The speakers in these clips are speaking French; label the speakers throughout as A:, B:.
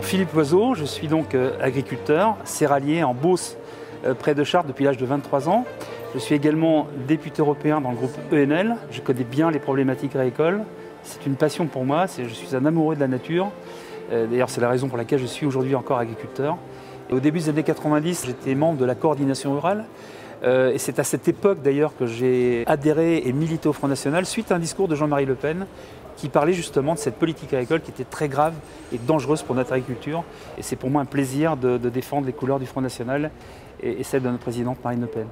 A: Philippe Loiseau, je suis donc agriculteur, céréalier en Beauce, près de Chartres depuis l'âge de 23 ans. Je suis également député européen dans le groupe ENL. Je connais bien les problématiques agricoles. C'est une passion pour moi, je suis un amoureux de la nature. D'ailleurs, c'est la raison pour laquelle je suis aujourd'hui encore agriculteur. Et au début des années 90, j'étais membre de la coordination rurale. Et c'est à cette époque d'ailleurs que j'ai adhéré et milité au Front National suite à un discours de Jean-Marie Le Pen qui parlait justement de cette politique agricole qui était très grave et dangereuse pour notre agriculture. Et c'est pour moi un plaisir de défendre les couleurs du Front National et celles de notre présidente Marine Le Pen.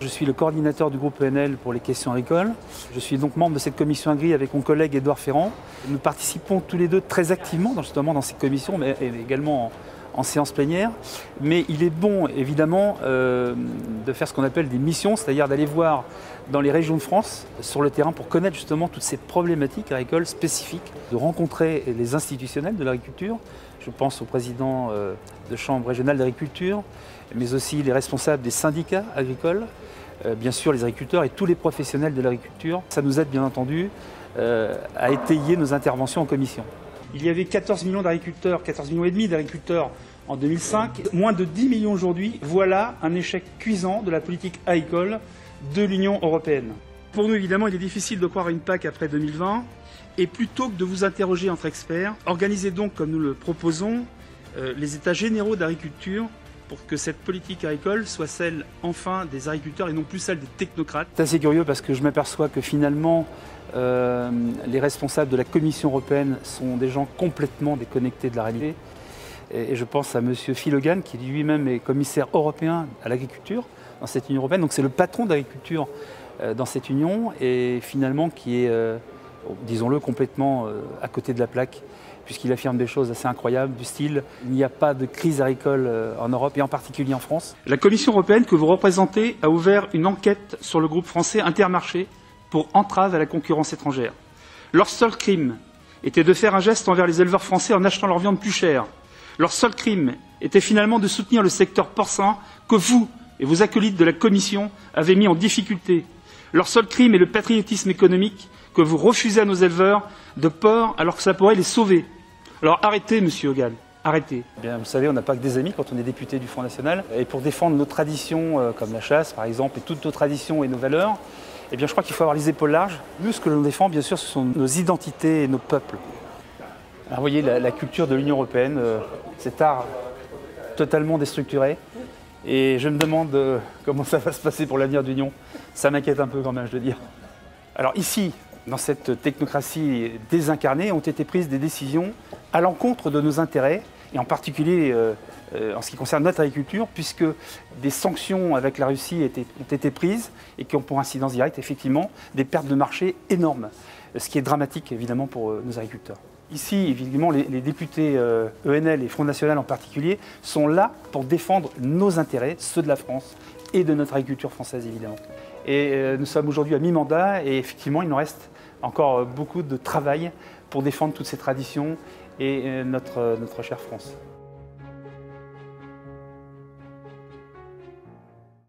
A: Je suis le coordinateur du groupe ENL pour les questions agricoles. Je suis donc membre de cette commission agri avec mon collègue Édouard Ferrand. Nous participons tous les deux très activement justement dans cette commission, mais également en séance plénière. Mais il est bon évidemment de faire ce qu'on appelle des missions, c'est-à-dire d'aller voir dans les régions de France, sur le terrain, pour connaître justement toutes ces problématiques agricoles spécifiques, de rencontrer les institutionnels de l'agriculture. Je pense au président de chambre régionale d'agriculture, mais aussi les responsables des syndicats agricoles, bien sûr les agriculteurs et tous les professionnels de l'agriculture. Ça nous aide bien entendu à étayer nos interventions en commission. Il y avait 14 millions d'agriculteurs, 14 millions et demi d'agriculteurs en 2005, moins de 10 millions aujourd'hui. Voilà un échec cuisant de la politique agricole de l'Union européenne. Pour nous, évidemment, il est difficile de croire à une PAC après 2020. Et plutôt que de vous interroger entre experts, organisez donc, comme nous le proposons, les états généraux d'agriculture pour que cette politique agricole soit celle, enfin, des agriculteurs et non plus celle des technocrates. C'est assez curieux parce que je m'aperçois que finalement, les responsables de la Commission européenne sont des gens complètement déconnectés de la réalité. Et je pense à M. Phil Hogan, qui lui-même est commissaire européen à l'agriculture dans cette Union européenne. Donc c'est le patron d'agriculture dans cette Union et finalement qui est, disons-le, complètement à côté de la plaque, puisqu'il affirme des choses assez incroyables du style « il n'y a pas de crise agricole en Europe et en particulier en France ». La Commission européenne que vous représentez a ouvert une enquête sur le groupe français Intermarché pour entrave à la concurrence étrangère. Leur seul crime était de faire un geste envers les éleveurs français en achetant leur viande plus chère. Leur seul crime était finalement de soutenir le secteur porcin que vous et vos acolytes de la Commission avez mis en difficulté. Leur seul crime est le patriotisme économique que vous refusez à nos éleveurs de porc alors que ça pourrait les sauver. Alors arrêtez, Monsieur Hogan, arrêtez. Bien, vous savez, on n'a pas que des amis quand on est député du Front National. Et pour défendre nos traditions, comme la chasse par exemple, et toutes nos traditions et nos valeurs, eh bien, je crois qu'il faut avoir les épaules larges. Nous, ce que l'on défend, bien sûr, ce sont nos identités et nos peuples. Alors, vous voyez, la culture de l'Union européenne, cet art totalement déstructuré. Et je me demande comment ça va se passer pour l'avenir de l'Union. Ça m'inquiète un peu quand même, je dois dire. Alors ici, dans cette technocratie désincarnée, ont été prises des décisions à l'encontre de nos intérêts, et en particulier en ce qui concerne notre agriculture, puisque des sanctions avec la Russie ont été prises et qui ont pour incidence directe, effectivement, des pertes de marché énormes, ce qui est dramatique, évidemment, pour nos agriculteurs. Ici, évidemment, les députés ENL et Front National en particulier sont là pour défendre nos intérêts, ceux de la France et de notre agriculture française, évidemment. Et nous sommes aujourd'hui à mi-mandat et effectivement, il nous reste encore beaucoup de travail pour défendre toutes ces traditions et notre chère France.